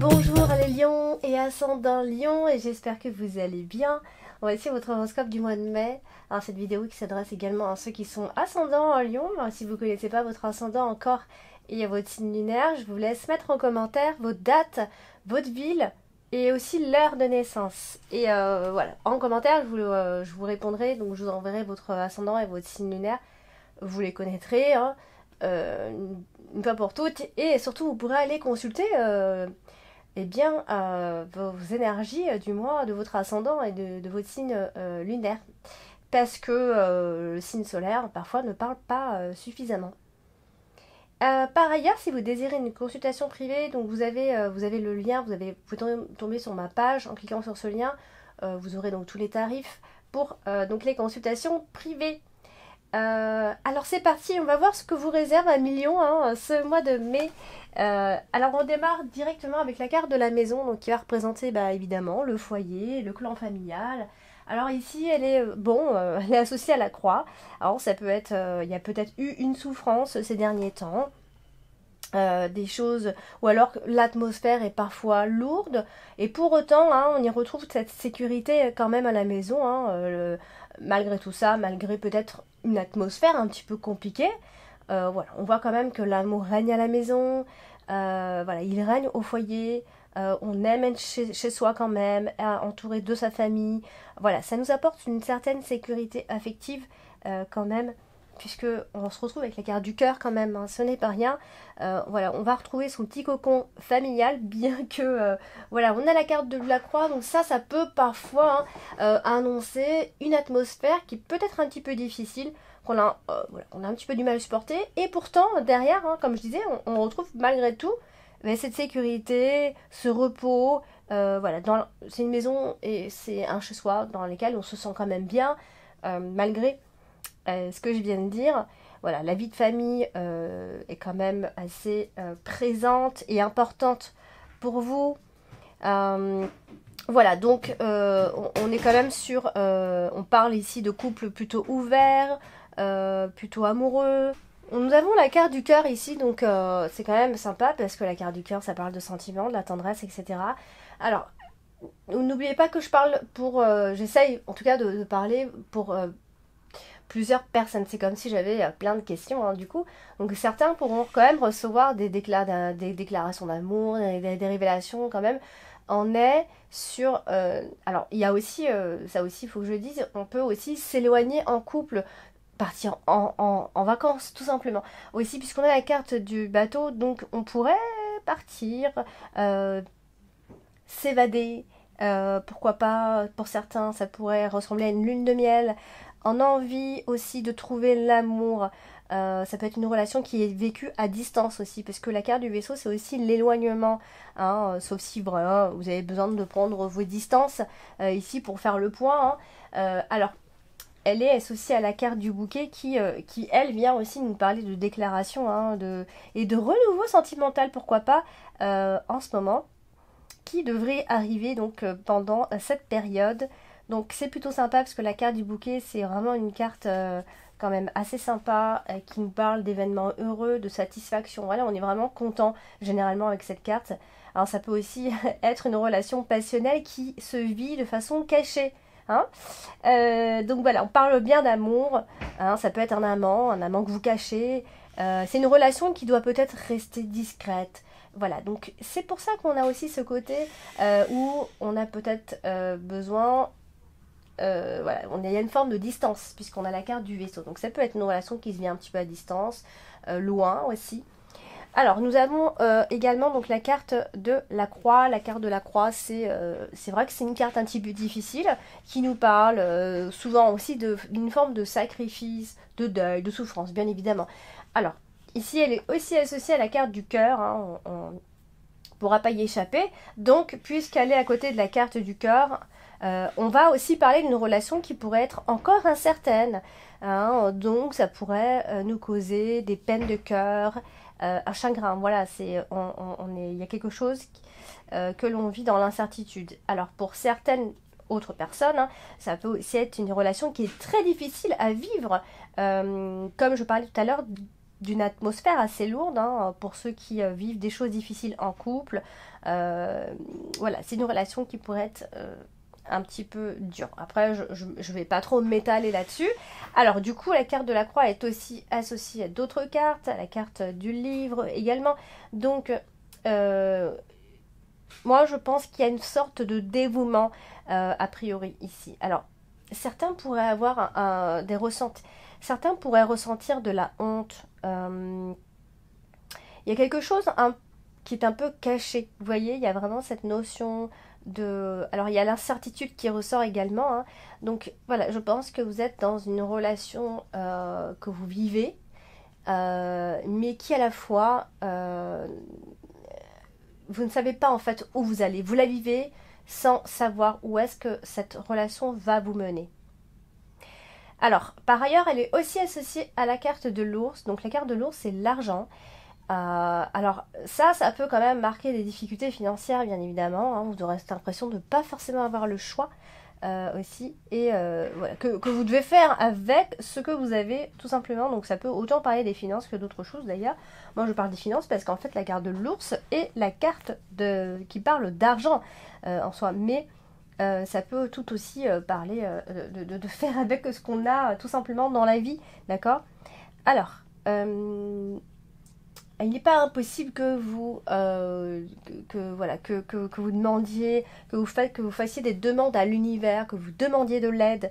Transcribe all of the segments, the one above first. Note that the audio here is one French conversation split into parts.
Bonjour les lions et ascendant lion, et j'espère que vous allez bien. Voici votre horoscope du mois de mai. Alors cette vidéo qui s'adresse également à ceux qui sont ascendants en lion. Alors, si vous ne connaissez pas votre ascendant encore et votre signe lunaire, je vous laisse mettre en commentaire votre date, votre ville et aussi l'heure de naissance. Et voilà, en commentaire je vous répondrai, donc je vous enverrai votre ascendant et votre signe lunaire. Vous les connaîtrez hein, une fois pour toutes, et surtout vous pourrez aller consulter eh bien, vos énergies du mois, de votre ascendant et de votre signe lunaire. Parce que le signe solaire, parfois, ne parle pas suffisamment. Par ailleurs, si vous désirez une consultation privée, donc vous avez le lien, vous pouvez tomber sur ma page en cliquant sur ce lien. Vous aurez donc tous les tarifs pour donc les consultations privées. Alors c'est parti, on va voir ce que vous réserve un million hein, ce mois de mai. Alors on démarre directement avec la carte de la maison, donc qui va représenter évidemment le foyer, le clan familial. Alors ici elle est elle est associée à la croix. Alors ça peut être, il y a peut-être eu une souffrance ces derniers temps. Des choses, ou alors l'atmosphère est parfois lourde, et pour autant hein, on y retrouve cette sécurité quand même à la maison, hein, malgré tout ça, malgré peut-être une atmosphère un petit peu compliquée. Voilà, on voit quand même que l'amour règne à la maison, voilà, il règne au foyer, on aime être chez soi quand même, entouré de sa famille. Voilà, ça nous apporte une certaine sécurité affective quand même, puisque on se retrouve avec la carte du cœur quand même, hein, ce n'est pas rien. Voilà, on va retrouver son petit cocon familial, bien que voilà, on a la carte de la croix, donc ça peut parfois hein, annoncer une atmosphère qui peut être un petit peu difficile, qu'on a, voilà, on a un petit peu du mal à supporter, et pourtant derrière, hein, comme je disais, on retrouve malgré tout cette sécurité, ce repos. Voilà, c'est une maison et c'est un chez-soi dans lequel on se sent quand même bien, malgré ce que je viens de dire. Voilà, la vie de famille est quand même assez présente et importante pour vous. Voilà, donc on est quand même sur... on parle ici de couple plutôt ouvert, plutôt amoureux. Nous avons la carte du cœur ici, donc c'est quand même sympa parce que la carte du cœur, ça parle de sentiments, de la tendresse, etc. Alors, n'oubliez pas que je parle pour... j'essaye en tout cas de parler pour plusieurs personnes. C'est comme si j'avais plein de questions du coup. Donc certains pourront quand même recevoir des déclarations d'amour, des révélations quand même. On est sur... alors il y a aussi, ça aussi il faut que je le dise, on peut aussi s'éloigner en couple, partir en vacances tout simplement. Aussi puisqu'on a la carte du bateau, donc on pourrait partir, s'évader. Pourquoi pas, pour certains ça pourrait ressembler à une lune de miel, en envie aussi de trouver l'amour. Ça peut être une relation qui est vécue à distance aussi, parce que la carte du vaisseau c'est aussi l'éloignement, hein, sauf si vraiment vous avez besoin de prendre vos distances ici pour faire le point. Hein. Alors elle est associée à la carte du bouquet qui elle vient aussi nous parler de déclaration hein, et de renouveau sentimental, pourquoi pas, en ce moment, qui devrait arriver donc pendant cette période. Donc c'est plutôt sympa parce que la carte du bouquet c'est vraiment une carte quand même assez sympa qui nous parle d'événements heureux, de satisfaction. Voilà, on est vraiment content généralement avec cette carte. Alors ça peut aussi être une relation passionnelle qui se vit de façon cachée. Hein, donc voilà, on parle bien d'amour, hein, ça peut être un amant que vous cachez. C'est une relation qui doit peut-être rester discrète. Voilà, donc c'est pour ça qu'on a aussi ce côté où on a peut-être besoin, voilà, il y a une forme de distance puisqu'on a la carte du vaisseau. Donc ça peut être une relation qui se vit un petit peu à distance, loin aussi. Alors nous avons également donc la carte de la croix. La carte de la croix c'est vrai que c'est une carte un petit peu difficile qui nous parle souvent aussi d'une forme de sacrifice, de deuil, de souffrance bien évidemment. Alors ici elle est aussi associée à la carte du cœur, hein, on ne pourra pas y échapper. Donc puisqu'elle est à côté de la carte du cœur, on va aussi parler d'une relation qui pourrait être encore incertaine. Hein, donc ça pourrait nous causer des peines de cœur, un chagrin. Voilà, il y a quelque chose que l'on vit dans l'incertitude. Alors pour certaines autre personne, hein. Ça peut aussi être une relation qui est très difficile à vivre, comme je parlais tout à l'heure, d'une atmosphère assez lourde, hein, pour ceux qui vivent des choses difficiles en couple. Voilà, c'est une relation qui pourrait être un petit peu dure. Après, je vais pas trop m'étaler là-dessus. Alors, du coup, la carte de la croix est aussi associée à d'autres cartes, à la carte du livre également. Donc, moi, je pense qu'il y a une sorte de dévouement, a priori, ici. Alors, certains pourraient avoir des ressentis. Certains pourraient ressentir de la honte. Il y a quelque chose qui est un peu caché. Vous voyez, il y a vraiment cette notion de... Alors, il y a l'incertitude qui ressort également, hein. Donc, voilà, je pense que vous êtes dans une relation que vous vivez, mais qui à la fois... vous ne savez pas en fait où vous allez. Vous la vivez sans savoir où est-ce que cette relation va vous mener. Alors, par ailleurs, elle est aussi associée à la carte de l'ours. Donc, la carte de l'ours, c'est l'argent. Alors, ça peut quand même marquer des difficultés financières, bien évidemment, hein. Vous aurez cette impression de ne pas forcément avoir le choix aussi. Et voilà, que vous devez faire avec ce que vous avez, tout simplement. Donc, ça peut autant parler des finances que d'autres choses, d'ailleurs. Moi, je parle des finances parce qu'en fait, la carte de l'ours est la carte qui parle d'argent en soi. Mais... ça peut tout aussi parler de faire avec ce qu'on a tout simplement dans la vie, d'accord? Alors, il n'est pas impossible que vous, voilà, que vous demandiez, que vous fassiez des demandes à l'univers, que vous demandiez de l'aide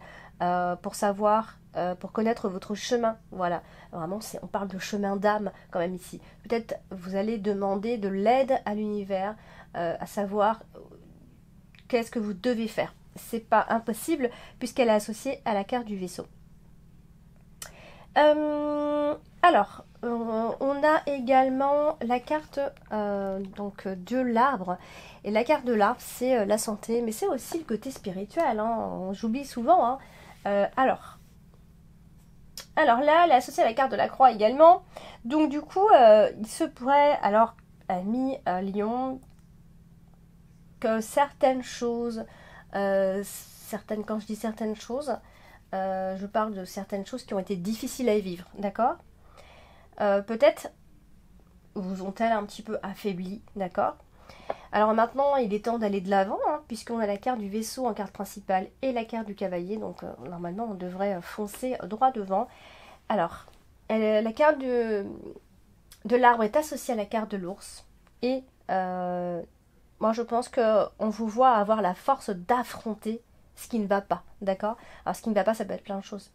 pour savoir, pour connaître votre chemin. Voilà, vraiment, on parle de chemin d'âme quand même ici. Peut-être vous allez demander de l'aide à l'univers, à savoir qu'est-ce que vous devez faire. C'est pas impossible puisqu'elle est associée à la carte du vaisseau. Alors, on a également la carte donc de l'arbre. Et la carte de l'arbre, c'est la santé, mais c'est aussi le côté spirituel, hein. J'oublie souvent, hein. Alors là, elle est associée à la carte de la croix également. Donc du coup, il se pourrait, alors, ami Lion, que certaines choses, quand je dis certaines choses, je parle de certaines choses qui ont été difficiles à vivre, d'accord? Peut-être vous ont-elles un petit peu affaibli, d'accord? Alors maintenant, il est temps d'aller de l'avant, hein, puisqu'on a la carte du vaisseau en carte principale et la carte du cavalier, donc normalement on devrait foncer droit devant. Alors, la carte de l'arbre est associée à la carte de l'ours, et moi je pense qu'on vous voit avoir la force d'affronter ce qui ne va pas, d'accord? Alors ce qui ne va pas, ça peut être plein de choses.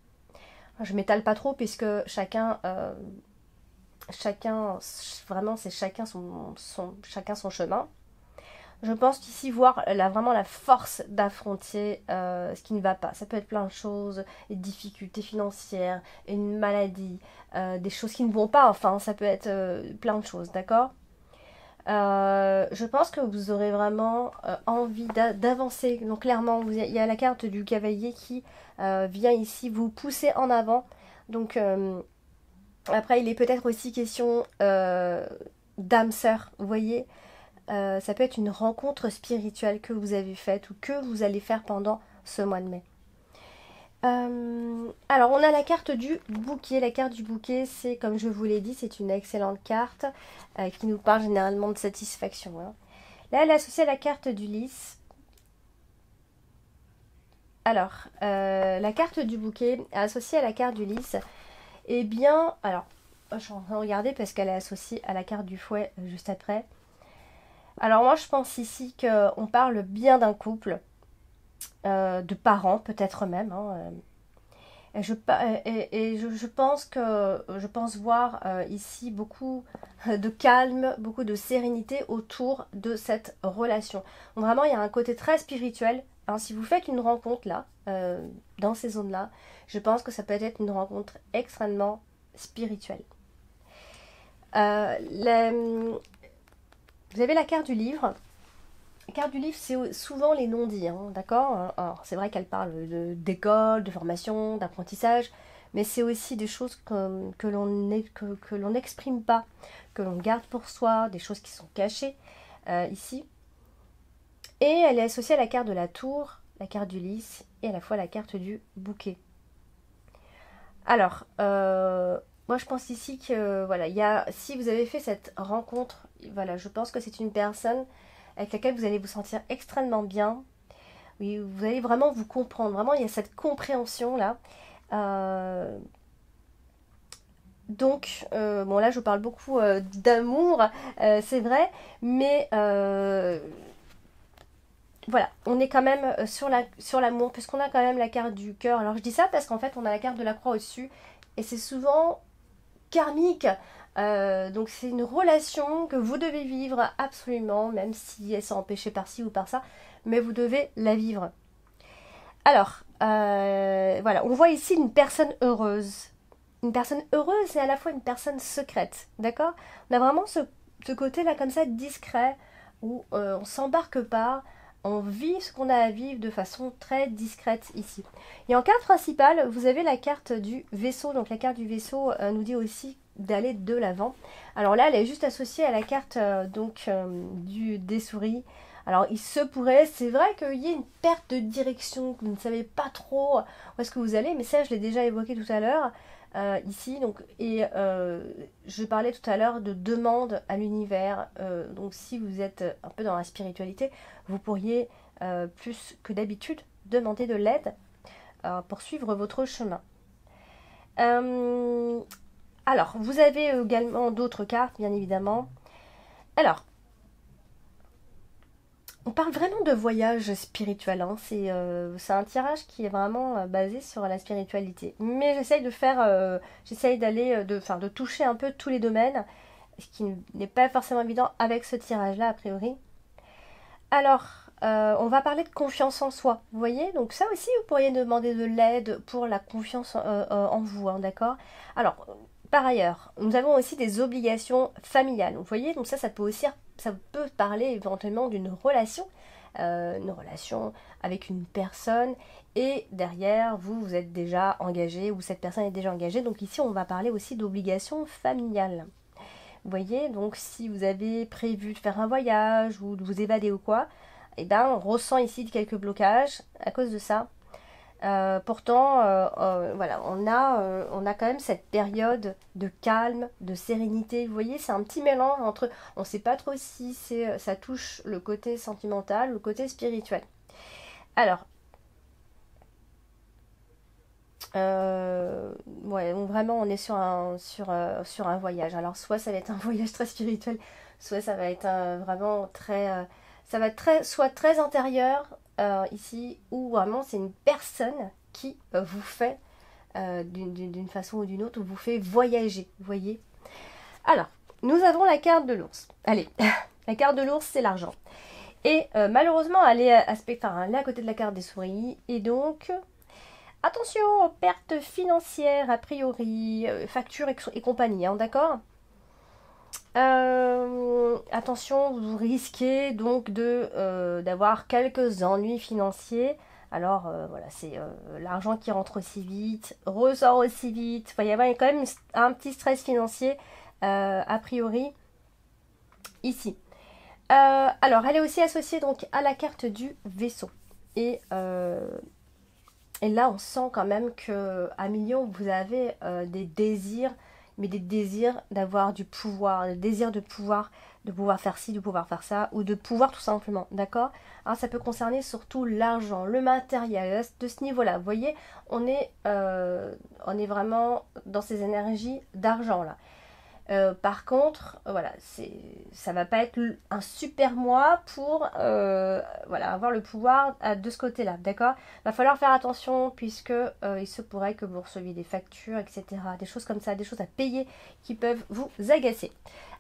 Je m'étale pas trop puisque chacun, vraiment c'est chacun son chemin. Je pense qu'ici voir vraiment la force d'affronter ce qui ne va pas. Ça peut être plein de choses, des difficultés financières, une maladie, des choses qui ne vont pas, enfin ça peut être plein de choses, d'accord? Je pense que vous aurez vraiment envie d'avancer. Donc clairement, il y a la carte du cavalier qui vient ici vous pousser en avant. Donc après, il est peut-être aussi question d'âme sœur, vous voyez. Ça peut être une rencontre spirituelle que vous avez faite ou que vous allez faire pendant ce mois de mai. Alors on a la carte du bouquet. La carte du bouquet, c'est comme je vous l'ai dit, c'est une excellente carte qui nous parle généralement de satisfaction, hein. Là elle est associée à la carte du lys. Alors la carte du bouquet associée à la carte du lys, eh bien, alors je suis en train de regarder parce qu'elle est associée à la carte du fouet juste après. Alors moi je pense ici qu'on parle bien d'un couple, de parents peut-être même, hein. Et je pense voir ici beaucoup de calme, beaucoup de sérénité autour de cette relation. Donc vraiment, il y a un côté très spirituel, hein. Si vous faites une rencontre là, dans ces zones-là, je pense que ça peut être une rencontre extrêmement spirituelle. Vous avez la carte du livre. La carte du livre, c'est souvent les non-dits, hein, d'accord? Alors, c'est vrai qu'elle parle d'école, de formation, d'apprentissage, mais c'est aussi des choses que l'on n'exprime pas, que l'on garde pour soi, des choses qui sont cachées ici. Et elle est associée à la carte de la tour. la carte du lys et à la fois la carte du bouquet. Alors, moi je pense ici que voilà, si vous avez fait cette rencontre, voilà, je pense que c'est une personne avec laquelle vous allez vous sentir extrêmement bien. Oui, vous allez vraiment vous comprendre. Vraiment, il y a cette compréhension là. Donc, bon là je parle beaucoup d'amour, c'est vrai, mais voilà, on est quand même sur l'amour, puisqu'on a quand même la carte du cœur. Alors je dis ça parce qu'en fait on a la carte de la croix au-dessus, et c'est souvent karmique. Donc c'est une relation que vous devez vivre absolument, même si elle s'est empêchée par ci ou par ça, mais vous devez la vivre. Alors, voilà, on voit ici une personne heureuse. Une personne heureuse et à la fois une personne secrète, d'accord? On a vraiment ce côté-là comme ça, discret, où on s'embarque pas, on vit ce qu'on a à vivre de façon très discrète ici. Et en carte principale, vous avez la carte du vaisseau. Donc la carte du vaisseau nous dit aussi d'aller de l'avant. Alors là, elle est juste associée à la carte des souris. Alors il se pourrait, c'est vrai qu'il y ait une perte de direction, que vous ne savez pas trop où est-ce que vous allez, mais ça je l'ai déjà évoqué tout à l'heure. Ici, donc, et je parlais tout à l'heure de demande à l'univers. Donc si vous êtes un peu dans la spiritualité, vous pourriez plus que d'habitude demander de l'aide pour suivre votre chemin. Alors, vous avez également d'autres cartes, bien évidemment. Alors, on parle vraiment de voyage spirituel, hein. C'est un tirage qui est vraiment basé sur la spiritualité. Mais j'essaye d'aller, de toucher un peu tous les domaines, ce qui n'est pas forcément évident avec ce tirage-là, a priori. Alors, on va parler de confiance en soi, vous voyez? Donc ça aussi, vous pourriez demander de l'aide pour la confiance en vous, hein, d'accord? Alors, par ailleurs, nous avons aussi des obligations familiales, vous voyez? Donc ça peut parler éventuellement d'une relation, une relation avec une personne, et derrière, vous êtes déjà engagé, ou cette personne est déjà engagée. Donc ici, on va parler aussi d'obligations familiales. Vous voyez, donc si vous avez prévu de faire un voyage ou de vous évader ou quoi, eh ben, on ressent ici quelques blocages à cause de ça. Pourtant, voilà, on a quand même cette période de calme, de sérénité. Vous voyez, c'est un petit mélange entre, on ne sait pas trop si ça touche le côté sentimental ou le côté spirituel. Alors, ouais, donc vraiment on est sur un voyage. Alors soit ça va être un voyage très spirituel, soit ça va être vraiment très... ça va être soit très intérieur ici, ou vraiment c'est une personne qui vous fait, d'une façon ou d'une autre, vous fait voyager, vous voyez. Alors, nous avons la carte de l'ours. Allez, la carte de l'ours c'est l'argent. Et malheureusement elle est, elle est à côté de la carte des souris, et donc... Attention aux pertes financières, a priori, factures et compagnie, hein, d'accord? Attention, vous risquez donc d'avoir quelques ennuis financiers. Alors voilà, c'est l'argent qui rentre aussi vite, ressort aussi vite. Il va y avoir quand même un petit stress financier, a priori, ici. Alors, elle est aussi associée donc à la carte du vaisseau. Et là, on sent quand même qu'à Million, vous avez des désirs, mais des désirs d'avoir du pouvoir, des désirs de pouvoir faire ci, de pouvoir faire ça, ou de pouvoir tout simplement, d'accord? Alors, ça peut concerner surtout l'argent, le matériel, de ce niveau-là. Vous voyez, on est vraiment dans ces énergies d'argent, là. Par contre, voilà, ça va pas être un super mois pour voilà, avoir le pouvoir de ce côté-là, d'accord? Va falloir faire attention puisque il se pourrait que vous receviez des factures, etc. Des choses comme ça, des choses à payer qui peuvent vous agacer.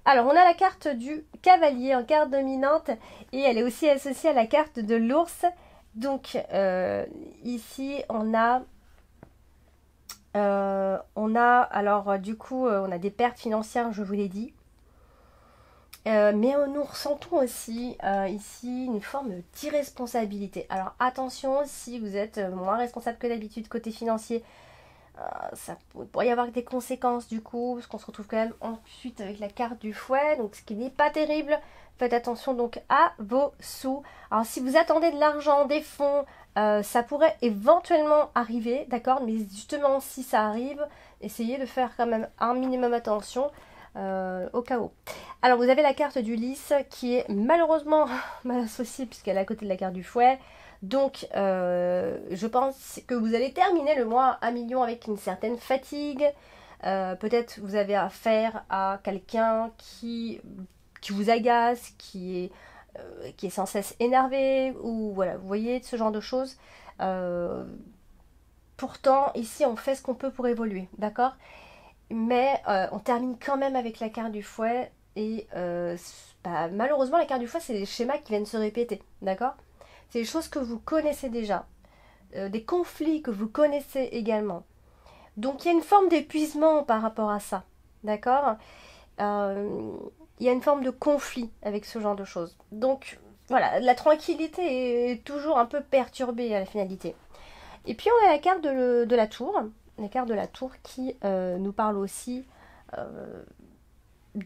Alors, on a la carte du cavalier en carte dominante et elle est aussi associée à la carte de l'ours. Donc, ici, on a alors du coup on a des pertes financières, je vous l'ai dit, mais nous ressentons aussi ici une forme d'irresponsabilité. Alors attention, si vous êtes moins responsable que d'habitude côté financier, ça pourrait y avoir des conséquences du coup, parce qu'on se retrouve quand même ensuite avec la carte du fouet, donc ce qui n'est pas terrible. Faites attention donc à vos sous. Alors si vous attendez de l'argent, des fonds, Ça pourrait éventuellement arriver, d'accord, mais justement si ça arrive, essayez de faire quand même un minimum attention au cas où. Alors vous avez la carte du lys qui est malheureusement mal associée puisqu'elle est à côté de la carte du fouet. Donc je pense que vous allez terminer le mois à million avec une certaine fatigue. Peut-être vous avez affaire à quelqu'un qui vous agace, qui est sans cesse énervé, ou voilà, vous voyez, ce genre de choses. Pourtant, ici, on fait ce qu'on peut pour évoluer, d'accord? Mais on termine quand même avec la carte du fouet, et bah, malheureusement, la carte du fouet, c'est des schémas qui viennent se répéter, d'accord? C'est des choses que vous connaissez déjà, des conflits que vous connaissez également. Donc, il y a une forme d'épuisement par rapport à ça, d'accord? Il y a une forme de conflit avec ce genre de choses. Donc voilà, la tranquillité est toujours un peu perturbée à la finalité. Et puis on a la carte de la tour, la carte de la tour qui nous parle aussi euh,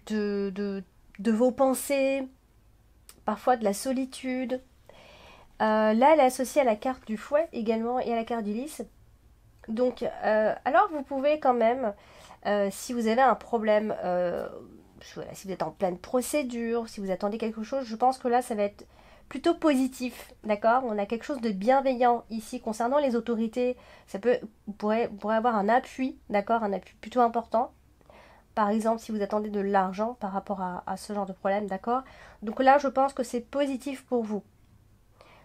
de vos pensées, parfois de la solitude. Là, elle est associée à la carte du fouet également et à la carte du lys. Donc, alors vous pouvez quand même, si vous avez un problème voilà, si vous êtes en pleine procédure, si vous attendez quelque chose, je pense que là, ça va être plutôt positif, d'accord? On a quelque chose de bienveillant ici concernant les autorités. Vous pourrez avoir un appui, d'accord? Un appui plutôt important. Par exemple, si vous attendez de l'argent par rapport à ce genre de problème, d'accord? Donc là, je pense que c'est positif pour vous.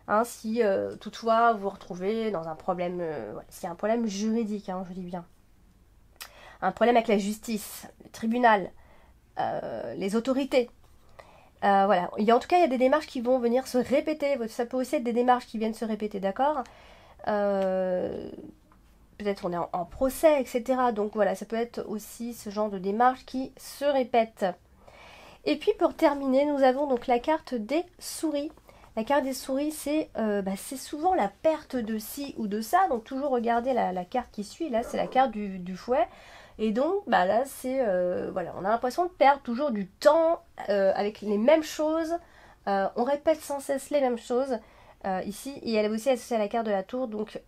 Hein, si toutefois vous vous retrouvez dans un problème, voilà, s'il y a un problème juridique, hein, je dis bien, un problème avec la justice, le tribunal, les autorités. Voilà. En tout cas, il y a des démarches qui vont venir se répéter. Ça peut aussi être des démarches qui viennent se répéter, d'accord? Peut-être on est en procès, etc. Donc voilà, ça peut être aussi ce genre de démarche qui se répète. Et puis pour terminer, nous avons donc la carte des souris. La carte des souris, c'est souvent la perte de ci ou de ça. Donc toujours regarder la carte qui suit. Là, c'est la carte du fouet. Et donc, bah là, c'est voilà, on a l'impression de perdre toujours du temps avec les mêmes choses. On répète sans cesse les mêmes choses ici. Et elle est aussi associée à la carte de la tour. Donc,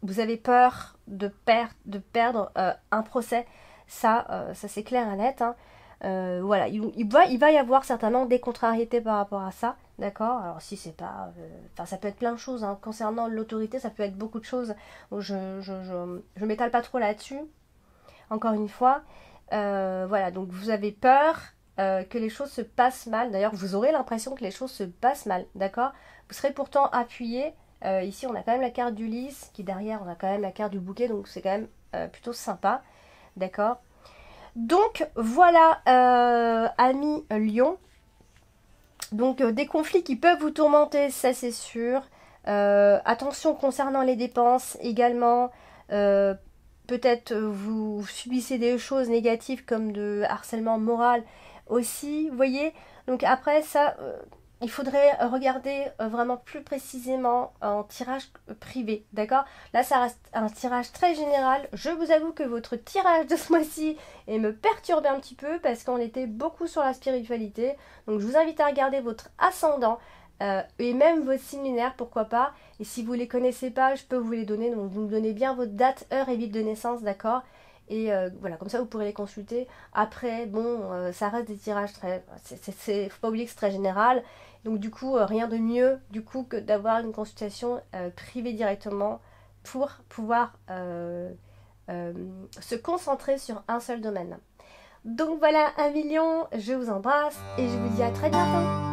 vous avez peur de perdre un procès. Ça c'est clair et net. Hein. Voilà, il va y avoir certainement des contrariétés par rapport à ça, d'accord? Alors si c'est pas, enfin ça peut être plein de choses. Hein. Concernant l'autorité, ça peut être beaucoup de choses. Je m'étale pas trop là-dessus. Encore une fois, voilà, donc vous avez peur que les choses se passent mal. D'ailleurs, vous aurez l'impression que les choses se passent mal, d'accord? Vous serez pourtant appuyé. Ici, on a quand même la carte du lys, qui derrière, on a quand même la carte du bouquet, donc c'est quand même plutôt sympa, d'accord? Donc voilà, amis Lion. Donc des conflits qui peuvent vous tourmenter, ça c'est sûr. Attention concernant les dépenses également. Peut-être vous subissez des choses négatives comme de harcèlement moral aussi, vous voyez. Donc après ça, il faudrait regarder vraiment plus précisément en tirage privé, d'accord? Là, ça reste un tirage très général. Je vous avoue que votre tirage de ce mois-ci me perturbe un petit peu parce qu'on était beaucoup sur la spiritualité. Donc, je vous invite à regarder votre ascendant et même votre signe lunaire, pourquoi pas. Et si vous ne les connaissez pas, je peux vous les donner. Donc, vous me donnez bien votre date, heure et ville de naissance, d'accord? Et voilà, comme ça vous pourrez les consulter. Après, bon, ça reste des tirages très... Faut pas oublier que c'est très général. Donc du coup, rien de mieux du coup que d'avoir une consultation privée directement pour pouvoir se concentrer sur un seul domaine. Donc voilà, 1 million, je vous embrasse et je vous dis à très bientôt.